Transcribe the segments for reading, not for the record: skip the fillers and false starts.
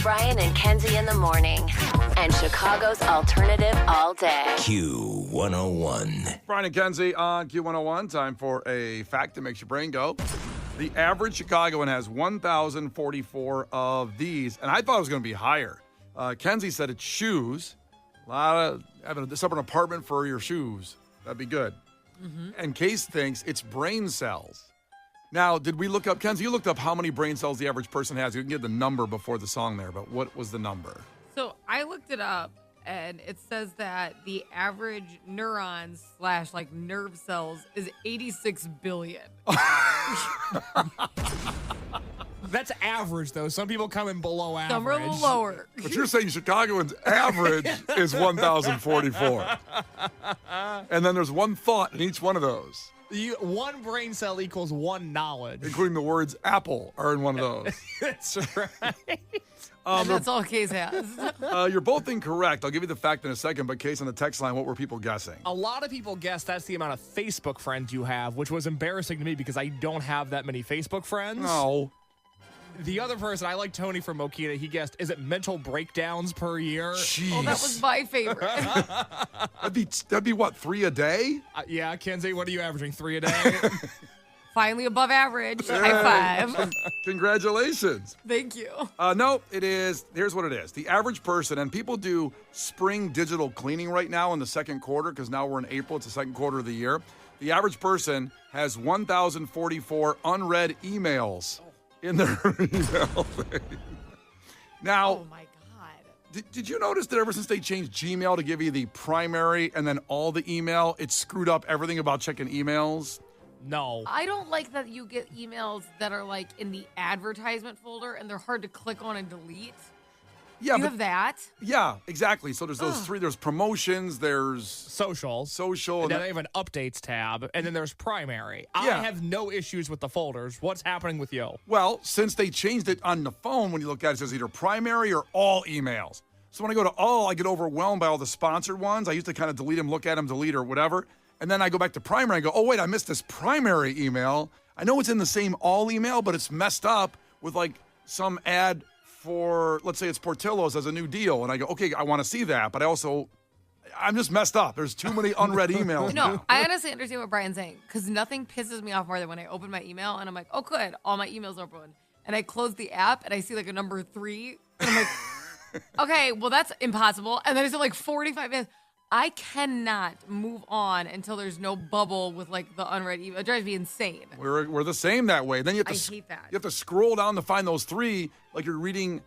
Brian and Kenzie in the morning. And Chicago's alternative all day. Q101. Brian and Kenzie on Q101. Time for a fact that makes your brain go. The average Chicagoan has 1,044 of these, and I thought it was going to be higher. Kenzie said it's shoes. A lot of having a separate apartment for your shoes. That'd be good. Mm-hmm. And Case thinks it's brain cells. Now, did we look up, Kenzie, you looked up how many brain cells the average person has. You can get the number before the song there, but what was the number? So I looked it up, and it says that the average neurons / nerve cells is 86 billion. That's average, though. Some people come in below average. Some are a little lower. But you're saying Chicagoans' average is 1,044. And then there's one thought in each one of those. One brain cell equals one knowledge. Including the words apple are in one of those. That's right. And that's all Case has. You're both incorrect. I'll give you the fact in a second, but Case, on the text line, what were people guessing? A lot of people guess that's the amount of Facebook friends you have, which was embarrassing to me because I don't have that many Facebook friends. No. The other person, I like Tony from Mokina, he guessed, is it mental breakdowns per year? Jeez. Oh, that was my favorite. That'd be what, 3 a day? Yeah, Kenzie, what are you averaging, 3 a day? Finally above average. High five. Congratulations. Thank you. No, it is. Here's what it is. The average person, and people do spring digital cleaning right now in the second quarter because now we're in April. It's the second quarter of the year. The average person has 1,044 unread emails in their email thing. Now, Oh, my God. did you notice that ever since they changed Gmail to give you the primary and then all the email, it screwed up everything about checking emails? No. I don't like that you get emails that are in the advertisement folder and they're hard to click on and delete. Yeah, You have that? Yeah, exactly. So there's those three. There's promotions, there's Social. social. And then they have an updates tab, and then there's primary. I Yeah. have no issues with the folders. What's happening with you? Well, since they changed it on the phone, when you look at it, it says either primary or all emails. So when I go to all, I get overwhelmed by all the sponsored ones. I used to kind of delete them, look at them, delete or whatever. And then I go back to primary and go, oh, wait, I missed this primary email. I know it's in the same all email, but it's messed up with some ad for, let's say it's Portillo's as a new deal. And I go, okay, I want to see that. But I'm just messed up. There's too many unread emails. No, I honestly understand what Brian's saying because nothing pisses me off more than when I open my email and I'm like, oh, good, all my emails are open. And I close the app and I see a number 3. And I'm like, okay, well, that's impossible. And then I see 45 minutes. I cannot move on until there's no bubble with the unread email. It drives me insane. We're the same that way. Then you have to I hate that. You have to scroll down to find those 3, like you're reading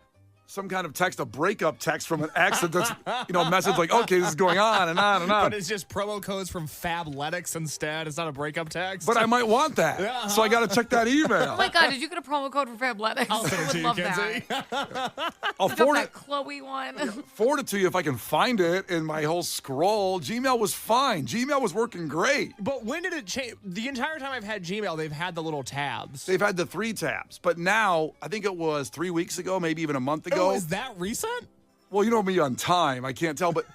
some kind of text, a breakup text from an ex that's, message okay, this is going on and on and on. But it's just promo codes from Fabletics instead. It's not a breakup text. But I might want that. Yeah. So I got to check that email. Oh my God, did you get a promo code for Fabletics? I'll send it to you, love Kenzie. that. I'll Pick up forward that it, Chloe one. forward it to you if I can find it in my whole scroll. Gmail was fine. Gmail was working great. But when did it change? The entire time I've had Gmail, they've had the little tabs. They've had the 3 tabs. But now, I think it was 3 weeks ago, maybe even a month ago. Oh, is that recent? Well, you know me on time. I can't tell. But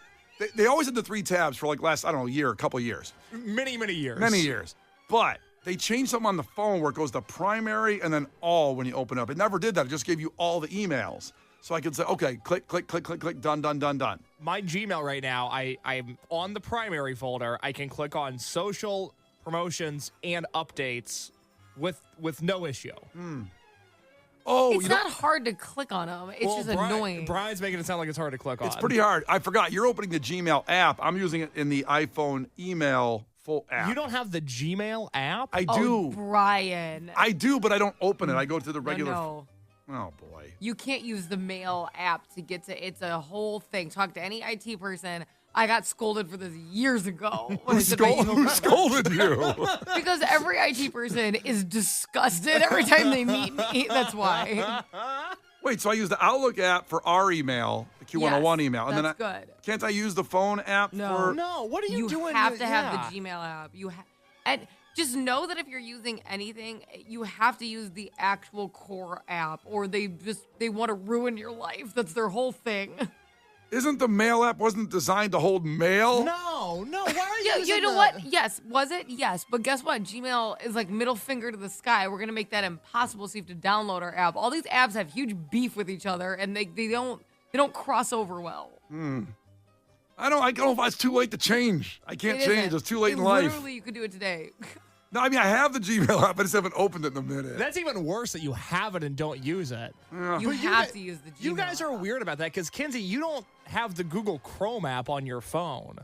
they always had the 3 tabs for last, a couple years. Many, many years. Many years. But they changed something on the phone where it goes to primary and then all when you open up. It never did that. It just gave you all the emails. So I could say, okay, click, click, click, click, click, done, done, done, done. My Gmail right now, I'm on the primary folder. I can click on social, promotions, and updates with no issue. Oh, It's not hard to click on them. It's just annoying. Brian's making it sound like it's hard to click on. It's pretty hard. I forgot. You're opening the Gmail app. I'm using it in the iPhone email full app. You don't have the Gmail app? I Oh, do. Brian. I do, but I don't open it. I go to the regular. No. Oh, boy. You can't use the mail app to get to it's a whole thing. Talk to any IT person. I got scolded for this years ago. When I said my email Who scolded you? because every IT person is disgusted every time they meet me. That's why. Wait, so I use the Outlook app for our email, the Q101 Yes, email. And that's then good. Can't I use the phone app No. for... No, what are you doing? You have to have the Gmail app. And just know that if you're using anything, you have to use the actual core app, or they want to ruin your life. That's their whole thing. Isn't the mail app wasn't designed to hold mail? No. No. Why are you Yeah, using you know the- what? Yes. Was it? Yes. But guess what? Gmail is like middle finger to the sky. We're going to make that impossible so you have to download our app. All these apps have huge beef with each other, and they don't cross over well. I don't know if it's too late to change. I can't It change. isn't. It's too late in life. Literally, you could do it today. No, I mean, I have the Gmail app. I just haven't opened it in a minute. That's even worse that you have it and don't use it. You have to use the Gmail. You guys are app. weird about that because, Kenzie, you don't have the Google Chrome app on your phone,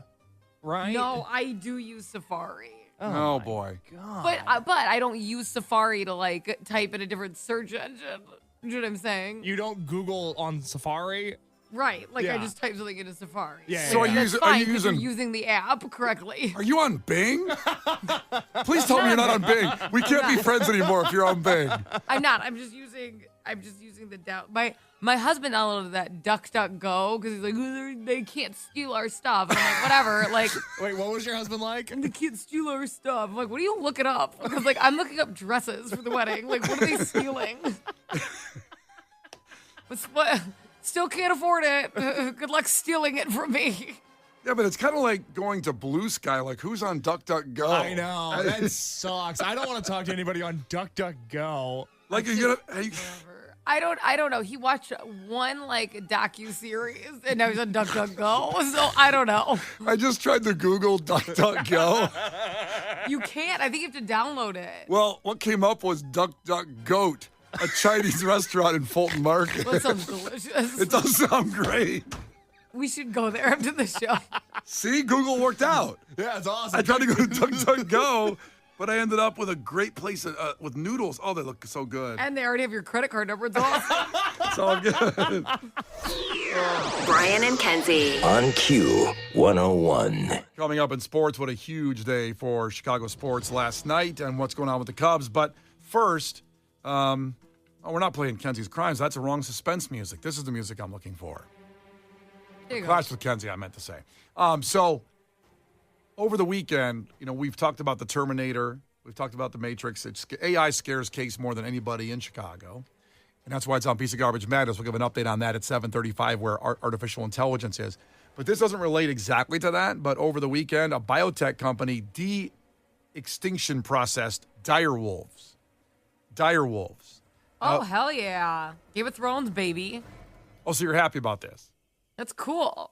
right? No, I do use Safari. Oh, boy. But I don't use Safari to like type in a different search engine. You know what I'm saying? You don't Google on Safari? Right. Like I Yeah. just type something into Safari. Yeah, So yeah. are That's you fine 'cause using? you're using the app correctly. Are you on Bing? Please tell me you're not on Bing. We can't be friends anymore if you're on Bing. I'm not. I'm just using the down. My husband downloaded that DuckDuckGo because he's like, "Oh, they can't steal our stuff. And I'm like, whatever. Like, Wait, what was your husband like? they can't steal our stuff. I'm like, what do you look it up? Because like I'm looking up dresses for the wedding. Like, what are they stealing? what? Still can't afford it. Good luck stealing it from me. Yeah, but it's kind of like going to Blue Sky. Like, who's on DuckDuckGo? I know. That sucks. I don't want to talk to anybody on DuckDuckGo. Like, you're gonna. I don't know. He watched one like docu-series and now he's on DuckDuckGo. So I don't know. I just tried to Google DuckDuckGo. You can't. I think you have to download it. Well, what came up was DuckDuckGoat, a Chinese restaurant in Fulton Market. That sounds delicious. It does sound great. We should go there after the show. See, Google worked out. Yeah, it's awesome. I tried to go to DuckDuckGo, but I ended up with a great place with noodles. Oh, they look so good. And they already have your credit card number. It's awesome. It's all good. Brian and Kenzie. On Q101. Coming up in sports, what a huge day for Chicago sports last night and what's going on with the Cubs. But first, we're not playing Kenzie's Crimes. That's the wrong suspense music. This is the music I'm looking for. There you go. Clash with Kenzie, I meant to say. So, over the weekend, we've talked about the Terminator. We've talked about the Matrix. AI scares Case more than anybody in Chicago. And that's why it's on Piece of Garbage Madness. We'll give an update on that at 7:35 where artificial intelligence is. But this doesn't relate exactly to that. But over the weekend, a biotech company de-extinction processed dire wolves. Dire wolves. Oh, hell yeah. Game of Thrones, baby. Oh, so you're happy about this? That's cool.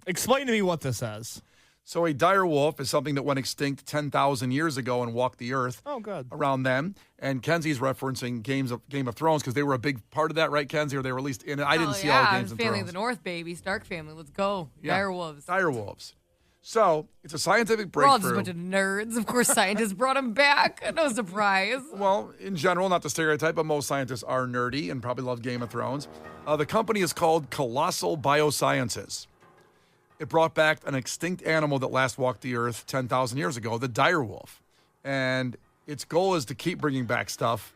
Explain to me what this is. So a dire wolf is something that went extinct 10,000 years ago and walked the earth. Oh, good. Around them. And Kenzie's referencing Game of Thrones because they were a big part of that, right, Kenzie? Or they were at least in it. I didn't see all of Games of Family of Thrones. the North, baby. Stark family. Let's go. Yeah. Dire wolves. Dire wolves. So it's a scientific We're all just breakthrough. a bunch of nerds. Of course, scientists brought him back. No surprise. Well, in general, not the stereotype, but most scientists are nerdy and probably love Game of Thrones. The company is called Colossal Biosciences. It brought back an extinct animal that last walked the earth 10,000 years ago, the dire wolf. And its goal is to keep bringing back stuff.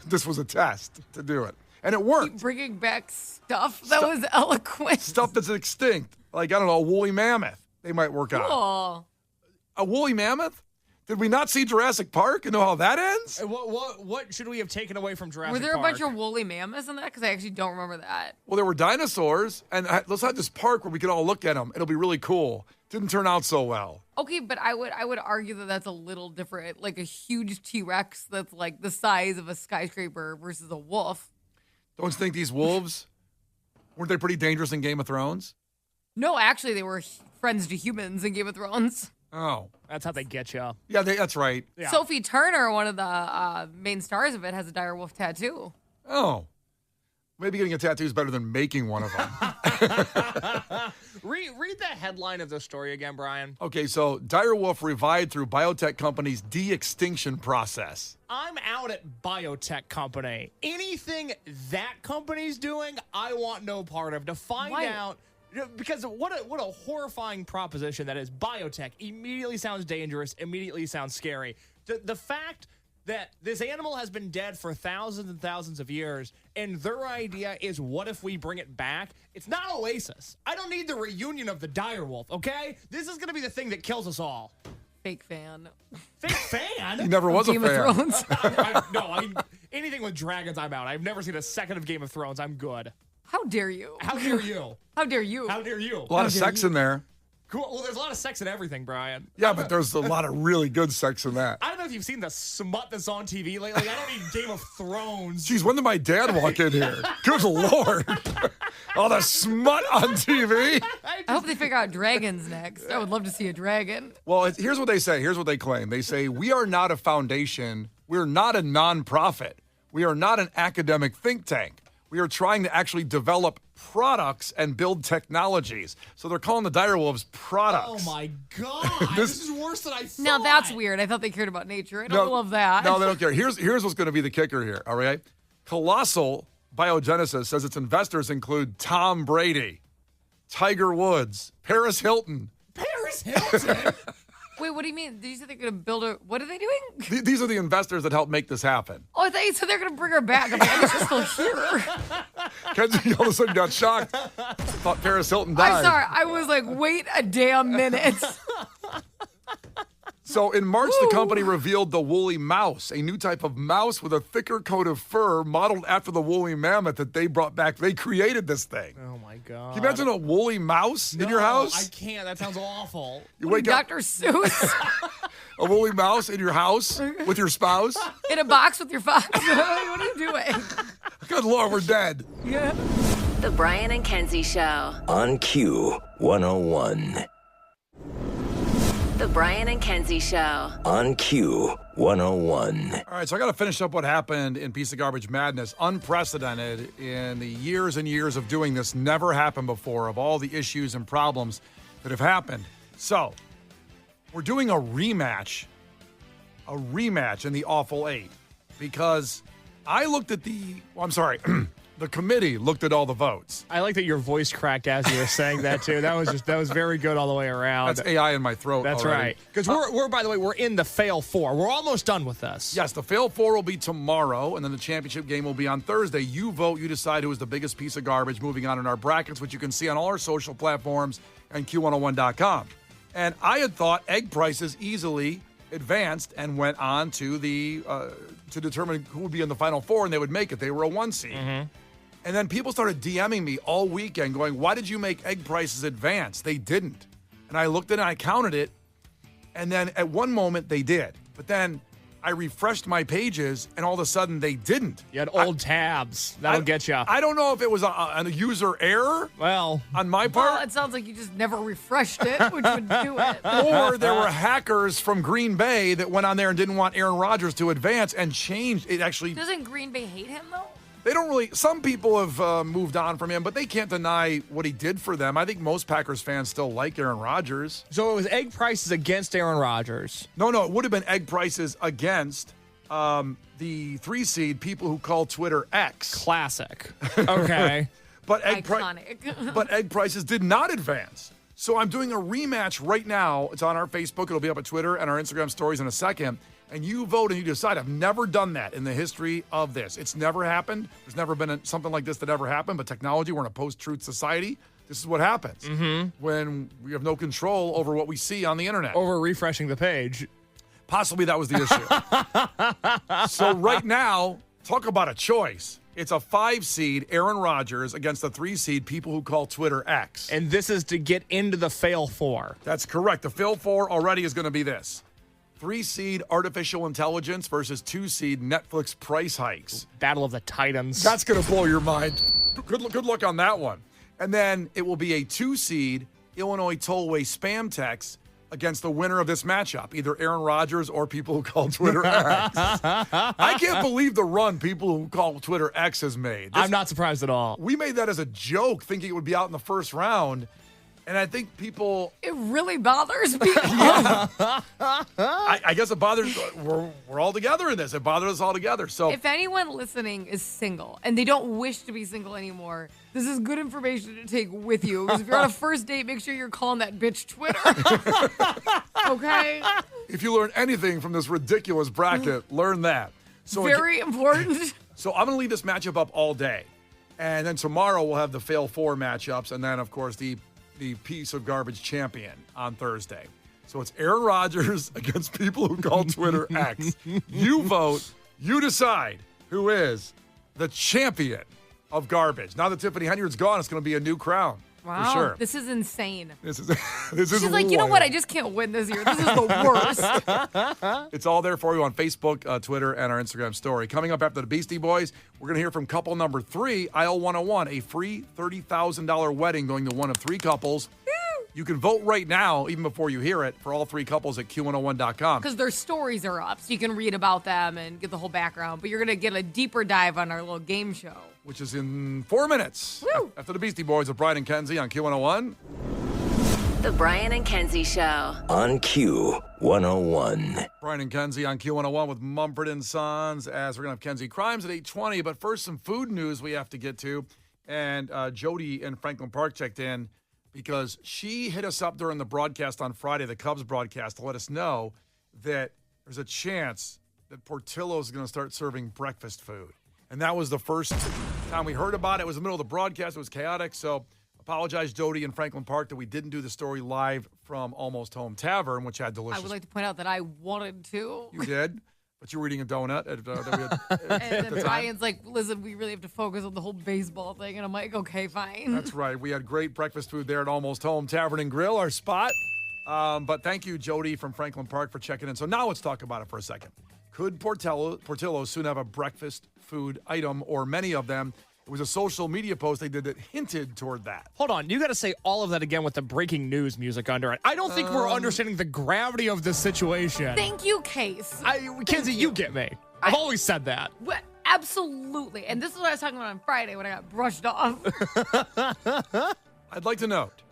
This was a test to do it. And it worked. Keep bringing back stuff. That was eloquent. Stuff that's extinct. Like, I don't know, a woolly mammoth. They might work on. Cool. A woolly mammoth? Did we not see Jurassic Park and know how that ends? What should we have taken away from Jurassic Were there Park? a bunch of woolly mammoths in that? Because I actually don't remember that. Well, there were dinosaurs, and let's have this park where we can all look at them. It'll be really cool. Didn't turn out so well. Okay, but I would argue that that's a little different. Like a huge T-Rex that's like the size of a skyscraper versus a wolf. Don't you think these wolves, weren't they pretty dangerous in Game of Thrones? No, actually, they were friends to humans in Game of Thrones. Oh. That's how they get you. Yeah, that's right. Yeah. Sophie Turner, one of the main stars of it, has a dire wolf tattoo. Oh. Maybe getting a tattoo is better than making one of them. Read the headline of this story again, Brian. Okay, so dire wolf revived through biotech company's de-extinction process. I'm out at biotech company. Anything that company's doing, I want no part of. To find Why? out, because what a horrifying proposition that is. Biotech immediately sounds dangerous, immediately sounds scary. The fact that this animal has been dead for thousands and thousands of years, and their idea is, what if we bring it back? It's not Oasis. I don't need the reunion of the dire wolf, okay? This is going to be the thing that kills us all. Fake fan. Fake fan? He never was Game a fan. of Thrones. Anything with dragons, I'm out. I've never seen a second of Game of Thrones. I'm good. How dare you? How dare you? How dare you? How dare you? A lot of sex in there. Cool. Well, there's a lot of sex in everything, Brian. Yeah, but there's a lot of really good sex in that. I don't know if you've seen the smut that's on TV lately. I don't need Game of Thrones. Jeez, when did my dad walk in here? Good Lord. All the smut on TV. I hope they figure out dragons next. I would love to see a dragon. Well, here's what they say. Here's what they claim. They say, we are not a foundation. We're not a nonprofit. We are not an academic think tank. We are trying to actually develop products and build technologies. So they're calling the Direwolves products. Oh, my God. This is worse than I thought. Now that's weird. I thought they cared about nature. I don't love that. No, they don't care. Here's what's going to be the kicker here, all right? Colossal Biogenesis says its investors include Tom Brady, Tiger Woods, Paris Hilton. Paris Hilton? Wait, what do you mean? Did you say they're going to build a... What are they doing? These are the investors that helped make this happen. Oh, I thought you said they're going to bring her back. I'm like, I guess she's still here. Kenzie all of a sudden got shocked. Thought Paris Hilton died. I'm sorry. I was like, wait a damn minute. So in March, the company revealed the woolly mouse, a new type of mouse with a thicker coat of fur modeled after the woolly mammoth that they brought back. They created this thing. Oh, my God. Can you imagine a woolly mouse in your house? I can't. That sounds awful. You wake up, Dr. Seuss a woolly mouse in your house with your spouse? in a box with your fox. What are you doing? Good Lord, we're dead. Yeah. The Brian and Kenzie Show. On Q 101. The Brian and Kenzie Show. On Q 101. All right, so I got to finish up what happened in Piece of Garbage Madness. Unprecedented in the years and years of doing this. Never happened before, of all the issues and problems that have happened. So, we're doing a rematch in the Awful Eight, because I looked at the committee looked at all the votes. I like that your voice cracked as you were saying that, too. That was very good all the way around. That's AI in my throat. That's already. right. Because we're, by the way, we're in the Fail 4. We're almost done with this. Yes, the Fail 4 will be tomorrow, and then the championship game will be on Thursday. You vote, you decide who is the biggest piece of garbage moving on in our brackets, which you can see on all our social platforms and Q101.com. And I had thought egg prices easily advanced and went on to the to determine who would be in the Final Four, and they would make it. They were a 1 seed. Mm-hmm. And then people started DMing me all weekend going, why did you make egg prices advance? They didn't. And I looked at it and I counted it. And then at one moment they did. But then I refreshed my pages and all of a sudden they didn't. You had old tabs. That'll get you. I don't know if it was a user error on my part. Well, it sounds like you just never refreshed it, which would do it. Or there were hackers from Green Bay that went on there and didn't want Aaron Rodgers to advance and changed it. Actually, Doesn't Green Bay hate him, though? they don't really. Some people have moved on from him, but they can't deny what he did for them. I think most Packers fans still like Aaron Rodgers. So it was egg prices against Aaron Rodgers. No, it would have been egg prices against the 3 seed people who call Twitter X. Classic. Okay. But Iconic. but egg prices did not advance. So I'm doing a rematch right now. It's on our Facebook. It'll be up at Twitter and our Instagram stories in a second. And you vote and you decide. I've never done that in the history of this. It's never happened. There's never been something like this that ever happened. But technology, we're in a post-truth society. This is what happens when we have no control over what we see on the internet. Over refreshing the page. Possibly that was the issue. So right now, talk about a choice. It's a 5 seed, Aaron Rodgers, against a 3 seed, people who call Twitter X. And this is to get into the Fail 4. That's correct. The Fail 4 already is going to be this. 3 seed artificial intelligence versus 2 seed Netflix price hikes. Battle of the Titans. That's going to blow your mind. Good luck on that one. And then it will be a 2 seed Illinois tollway spam text against the winner of this matchup, either Aaron Rodgers or people who call Twitter X. I can't believe the run people who call Twitter X has made. I'm not surprised at all. We made that as a joke, thinking it would be out in the first round. And I think people... It really bothers people. I guess it bothers... We're all together in this. It bothers us all together. So If anyone listening is single and they don't wish to be single anymore, this is good information to take with you. Because if you're on a first date, make sure you're calling that bitch Twitter. Okay? if you learn anything from this ridiculous bracket, learn that. So Very important. So I'm going to leave this matchup up all day. And then tomorrow we'll have the Fail 4 matchups. And then, of course, the piece of garbage champion on Thursday. So it's Aaron Rodgers against people who call Twitter X. You vote, you decide who is the champion of garbage. Now that Tiffany Henyard's gone, it's going to be a new crown. Wow. sure. This is insane. This is this is She's like, you know wild. what? I just can't win this year. This is the worst. It's all there for you on Facebook, Twitter, and our Instagram story. Coming up after the Beastie Boys, we're going to hear from couple number 3, Aisle 101, a free $30,000 wedding going to one of 3 couples. You can vote right now, even before you hear it, for all 3 couples at Q101.com. Because their stories are up, so you can read about them and get the whole background. But you're going to get a deeper dive on our little game show. Which is in 4 minutes. Woo. After the Beastie Boys with Brian and Kenzie on Q101. The Brian and Kenzie Show. On Q101. Brian and Kenzie on Q101 with Mumford and Sons, as we're going to have Kenzie Crimes at 8:20. But first, some food news we have to get to. And Jody in Franklin Park checked in because she hit us up during the broadcast on Friday, the Cubs broadcast, to let us know that there's a chance that Portillo's is going to start serving breakfast food. And that was the first time we heard about it. It was the middle of the broadcast. It was chaotic. So apologize, Jody in Franklin Park, that we didn't do the story live from Almost Home Tavern, which had delicious. I would like to point out that I wanted to. You did, but you were eating a donut. That we had, And then Brian's like, listen, we really have to focus on the whole baseball thing. And I'm like, okay, fine. That's right. We had great breakfast food there at Almost Home Tavern and Grill, our spot. But thank you, Jody from Franklin Park, for checking in. So now let's talk about it for a second. Could Portillo's soon have a breakfast food item, or many of them? It was a social media post they did that hinted toward that. Hold on. You got to say all of that again with the breaking news music under it. I don't think we're understanding the gravity of this situation. Thank you, Case. Kenzie, you get me. I've always said that. Absolutely. And this is what I was talking about on Friday when I got brushed off. I'd like to note,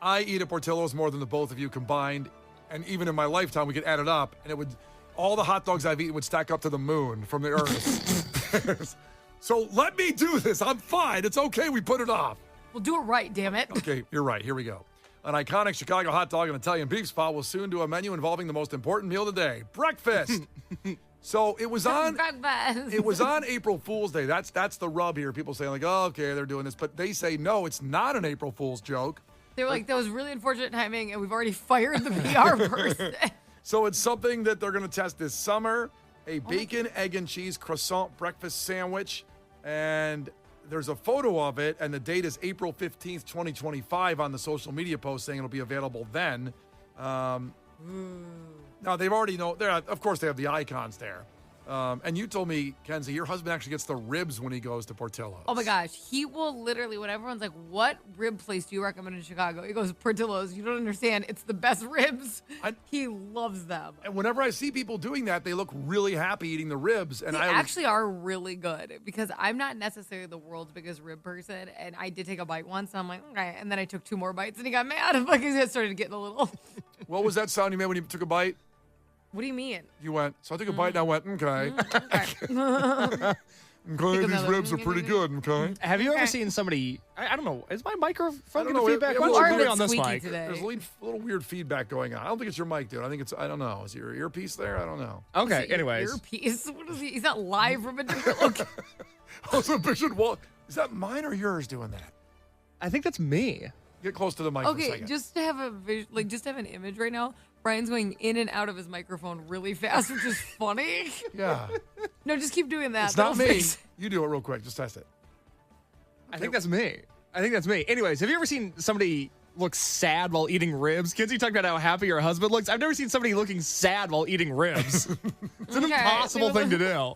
I eat at Portillo's more than the both of you combined, and even in my lifetime, we could add it up, and it would. All the hot dogs I've eaten would stack up to the moon from the earth. So let me do this. I'm fine. It's okay. We put it off. We'll do it right, damn it. Okay, you're right. Here we go. An iconic Chicago hot dog and Italian beef spot will soon do a menu involving the most important meal of the day, breakfast. So it was on. Breakfast. It was on April Fool's Day. That's the rub here. People say like, oh, okay, they're doing this, but they say no, it's not an April Fool's joke. They were like, that was really unfortunate timing, and we've already fired the PR person. So it's something that they're going to test this summer, a bacon, egg, and cheese croissant breakfast sandwich. And there's a photo of it, and the date is April 15th, 2025 on the social media post saying it'll be available then. Now, they've already know. Of course, they have the icons there. And you told me, Kenzie, your husband actually gets the ribs when he goes to Portillo's. Oh my gosh, he will literally, when everyone's like, what rib place do you recommend in Chicago? He goes, Portillo's. You don't understand. It's the best ribs. He loves them. And whenever I see people doing that, they look really happy eating the ribs. And They actually are really good because I'm not necessarily the world's biggest rib person. And I did take a bite once. And I'm like, okay. And then I took 2 more bites and he got mad. Like, he started getting a little. What was that sound you made when you took a bite? What do you mean? You went, so I took a bite and I went, okay. Okay. Okay, these ribs are pretty good, okay? Have you ever seen somebody? I don't know. Is my microphone I don't getting know. feedback? It Why was don't a you bit put it on this squeaky mic? today. There's a little weird feedback going on. I don't think it's your mic, dude. I don't know. Is your earpiece there? I don't know. Okay. Your Anyways, earpiece. What is he? He's not live from a different location. I was picturing, well, is that mine or yours doing that? I think that's me. Get close to the mic for a Okay, second. just to have just to have an image right now. Brian's going in and out of his microphone really fast, which is funny. Yeah. No, just keep doing that. It's not That'll me. fix it. You do it real quick. Just test it. I think that's me. Anyways, have you ever seen somebody look sad while eating ribs? Kenzie talked about how happy her husband looks. I've never seen somebody looking sad while eating ribs. It's an Okay. impossible thing to do.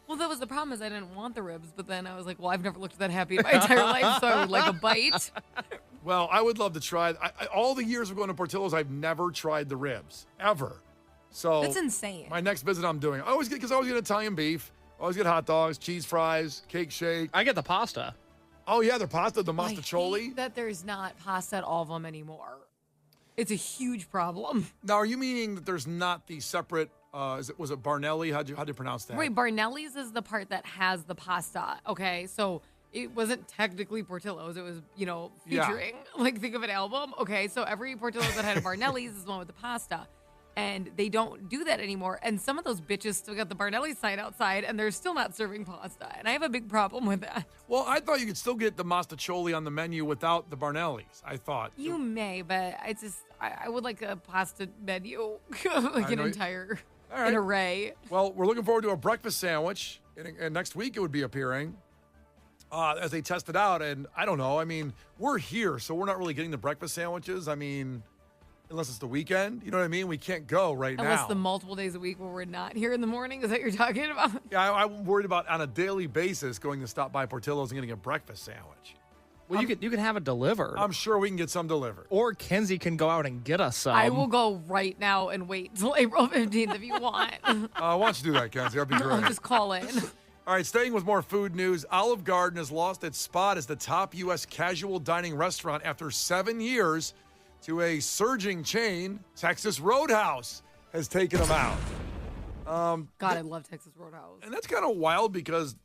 Well, that was the problem is I didn't want the ribs, but then I was like, well, I've never looked that happy in my entire life, so I would like a bite. Well, I would love to try. All the years of going to Portillo's, I've never tried the ribs ever. So That's insane. My next visit, I'm doing. I always get Italian beef. I always get hot dogs, cheese fries, cake shake. I get the pasta. Oh yeah, the pasta, the I mostaccioli. hate that there's not pasta at all of them anymore. It's a huge problem. Now, are you meaning that there's not the separate? Was it Barnelli? How'd you pronounce that? Right, Barnelli's is the part that has the pasta. Okay, so it wasn't technically Portillo's. It was, Yeah. featuring. Like, think of an album. Okay, so every Portillo's that had a Barnelli's is the one with the pasta. And they don't do that anymore. And some of those bitches still got the Barnelli sign outside, and they're still not serving pasta. And I have a big problem with that. Well, I thought you could still get the mostaccioli on the menu without the Barnellis. I thought. You may, but it's just, I would like a pasta menu, like an know. entire All right. an array. Well, we're looking forward to a breakfast sandwich, and next week it would be appearing. as they test it out. And I don't know. I mean, we're here, so we're not really getting the breakfast sandwiches. I mean, unless it's the weekend. You know what I mean? We can't go right now. Unless the multiple days a week where we're not here in the morning. Is that what you're talking about? Yeah, I'm worried about on a daily basis going to stop by Portillo's and getting a breakfast sandwich. Well, you can have it delivered. I'm sure we can get some delivered. Or Kenzie can go out and get us some. I will go right now and wait till April 15th if you want. Why don't you do that, Kenzie? That'd be great. I'll just call in. All right, staying with more food news, Olive Garden has lost its spot as the top U.S. casual dining restaurant after 7 years to a surging chain. Texas Roadhouse has taken them out. God, I love Texas Roadhouse. And that's kind of wild because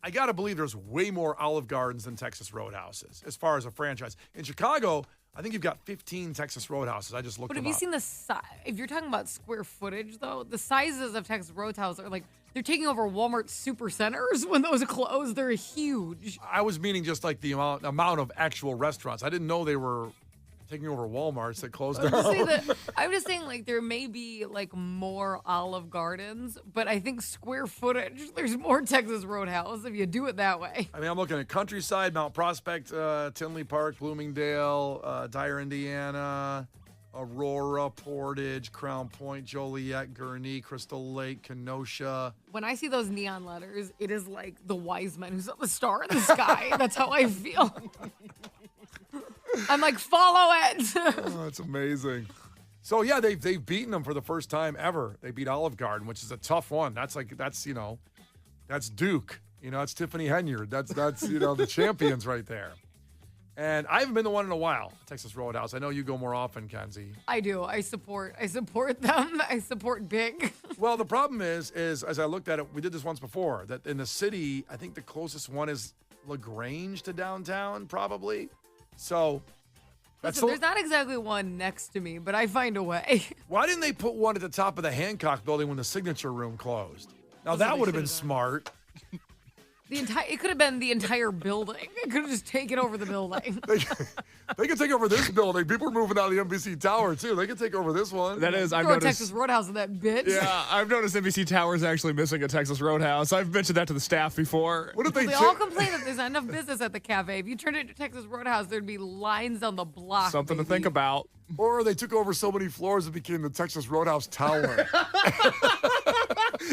I got to believe there's way more Olive Gardens than Texas Roadhouses as far as a franchise. In Chicago, I think you've got 15 Texas Roadhouses. I just looked But them have you up. seen the size? If you're talking about square footage, though, the sizes of Texas Roadhouse are like, they're taking over Walmart supercenters when those close. They're huge. I was meaning just like the amount of actual restaurants. I didn't know they were taking over Walmarts that closed down. I'm just saying, like, there may be, like, more Olive Gardens, but I think square footage, there's more Texas Roadhouse if you do it that way. I mean, I'm looking at Countryside, Mount Prospect, Tinley Park, Bloomingdale, Dyer, Indiana, Aurora, Portage, Crown Point, Joliet, Gurnee, Crystal Lake, Kenosha. When I see those neon letters, it is like the wise men who saw the star in the sky. That's how I feel. I'm like, follow it. Oh, that's amazing. So yeah, they've beaten them for the first time ever. They beat Olive Garden, which is a tough one. That's Duke. It's Tiffany Henyard. That's the champions right there. And I haven't been to one in a while, Texas Roadhouse. I know you go more often, Kenzie. I do. I support them. I support big. Well, the problem is as I looked at it, we did this once before, that in the city, I think the closest one is LaGrange to downtown, probably. So Listen, there's not exactly one next to me, but I find a way. Why didn't they put one at the top of the Hancock building when the Signature Room closed? Now, that would have been smart. It could have been the entire building. It could have just taken over the building. They could take over this building. People are moving out of the NBC Tower, too. They could take over this one. That is, I've Throw a noticed. Texas Roadhouse in that bitch. Yeah, I've noticed NBC Tower is actually missing a Texas Roadhouse. I've mentioned that to the staff before. What if they They all complain that there's not enough business at the cafe. If you turned it into Texas Roadhouse, there'd be lines down the block. Something to baby. think about. Or they took over so many floors it became the Texas Roadhouse Tower.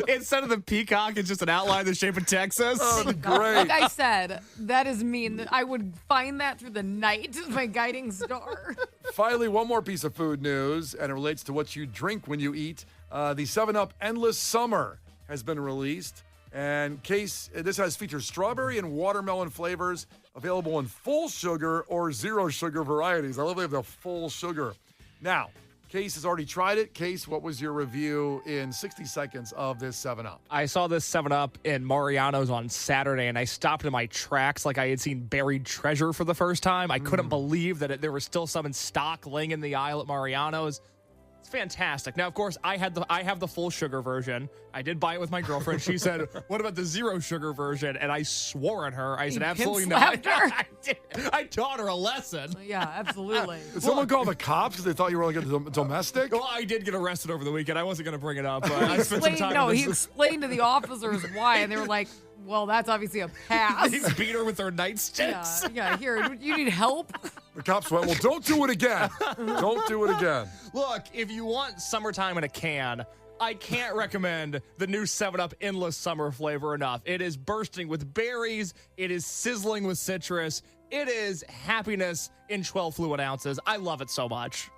Instead of the peacock, it's just an outline the shape of Texas. Oh, Like great. I said, that is mean. I would find that through the night, my guiding star. Finally, one more piece of food news, and it relates to what you drink when you eat. The 7-Up Endless Summer has been released. And this features strawberry and watermelon flavors available in full sugar or zero sugar varieties. I love they have the full sugar. Now, Case has already tried it. Case, what was your review in 60 seconds of this 7-Up? I saw this 7-Up in Mariano's on Saturday, and I stopped in my tracks like I had seen buried treasure for the first time. I couldn't believe that there was still some in stock laying in the aisle at Mariano's. It's fantastic. Now, of course, I have the full sugar version. I did buy it with my girlfriend. She said, "What about the zero sugar version?" And I swore at her. I said, "Absolutely not." pimp-slapped her. I did. I taught her a lesson. Yeah, absolutely. Did someone call the cops because they thought you were like a domestic? Well, I did get arrested over the weekend. I wasn't going to bring it up. But I spent some time. He explained to the officers why, and they were like, well, that's obviously a pass. They beat her with their nightsticks. Yeah, here, you need help? The cops went, well, don't do it again. Don't do it again. Look, if you want summertime in a can, I can't recommend the new 7-Up Endless Summer flavor enough. It is bursting with berries. It is sizzling with citrus. It is happiness in 12 fluid ounces. I love it so much.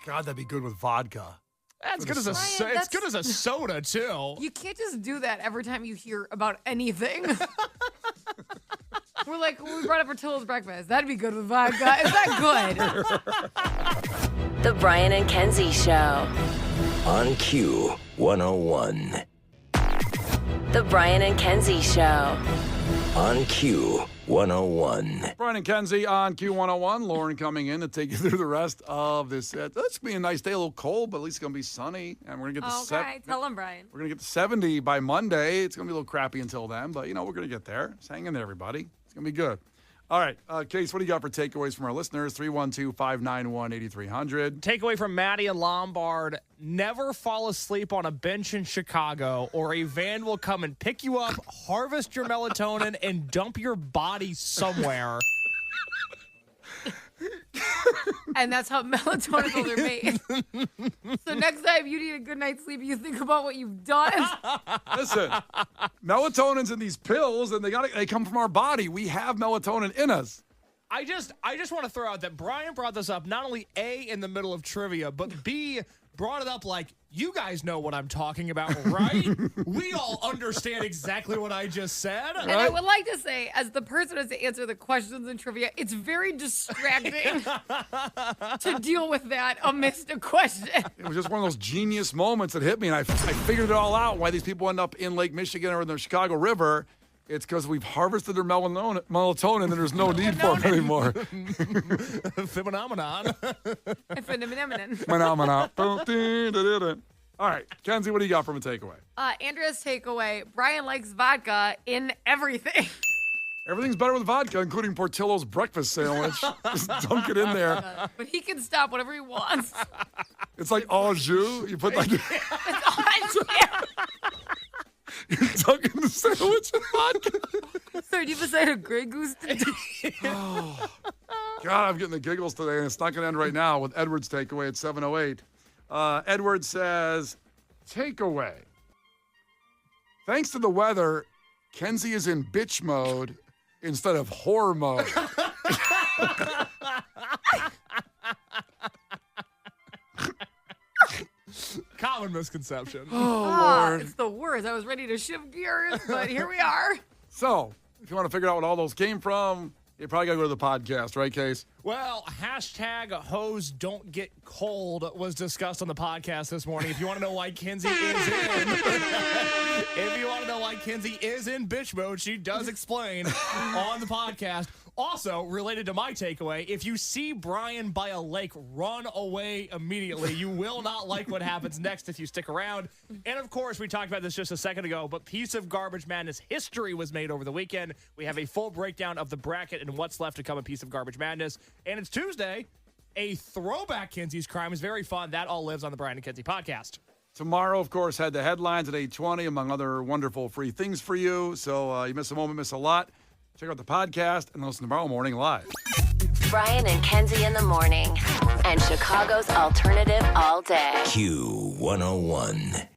God, that'd be good with vodka. That's good as it's good as a soda, too. You can't just do that every time you hear about anything. We're like, we brought up Portillo's breakfast. That'd be good with vodka. Is that good? The Brian and Kenzie Show. On Q 101. The Brian and Kenzie Show. On Q 101. Brian and Kenzie on Q101. Lauren coming in to take you through the rest of this. It's going to be a nice day, a little cold, but at least it's going to be sunny. And we're going to get the Okay, tell him, Brian. We're going to get to 70 by Monday. It's going to be a little crappy until then, but, we're going to get there. Just hang in there, everybody. It's going to be good. All right. Case, what do you got for takeaways from our listeners? 312-591-8300. Takeaway from Maddie and Lombard: never fall asleep on a bench in Chicago, or a van will come and pick you up, harvest your melatonin, and dump your body somewhere. And that's how melatonin are made. So next time you need a good night's sleep, you think about what you've done. Listen, melatonin's in these pills, and they come from our body. We have melatonin in us. I just want to throw out that Brian brought this up not only A, in the middle of trivia, but B, brought it up like, you guys know what I'm talking about, right? We all understand exactly what I just said. And I would like to say, as the person who has to answer the questions in trivia, it's very distracting to deal with that amidst a question. It was just one of those genius moments that hit me, and I figured it all out, why these people end up in Lake Michigan or in the Chicago River. It's because we've harvested their melatonin, and there's no need for them anymore. Phenomenon. Phenomenon. All right, Kenzie, what do you got from a takeaway? Andrea's takeaway: Brian likes vodka in everything. Everything's better with vodka, including Portillo's breakfast sandwich. Just dunk it in there. But he can stop whenever he wants. It's like au jus. You put like It's on you're dunking the sandwich in vodka. Sorry, do you decide a Grey Goose today? Oh, God, I'm getting the giggles today, and it's not going to end right now with Edward's takeaway at 7:08. Edward says, takeaway. Thanks to the weather, Kenzie is in bitch mode instead of whore mode. Common misconception. Oh, Lord. It's the worst. I was ready to shift gears, but here we are. So, if you want to figure out what all those came from, you probably got to go to the podcast, right, Case? Well, hashtag hose don't get cold was discussed on the podcast this morning. If you want to know why Kenzie is in, if you want to know why Kenzie is in bitch mode, she does explain on the podcast. Also, related to my takeaway, if you see Brian by a lake, run away immediately. You will not like what happens next if you stick around. And of course, we talked about this just a second ago, but Piece of Garbage Madness history was made over the weekend. We have a full breakdown of the bracket and what's left to come in Piece of Garbage Madness. And it's Tuesday. A throwback Kenzie's Crime is very fun. That all lives on the Brian and Kenzie podcast. Tomorrow, of course, had the headlines at 8:20, among other wonderful free things for you. So you miss a moment, miss a lot. Check out the podcast and listen tomorrow morning live. Brian and Kenzie in the morning. And Chicago's alternative all day. Q101.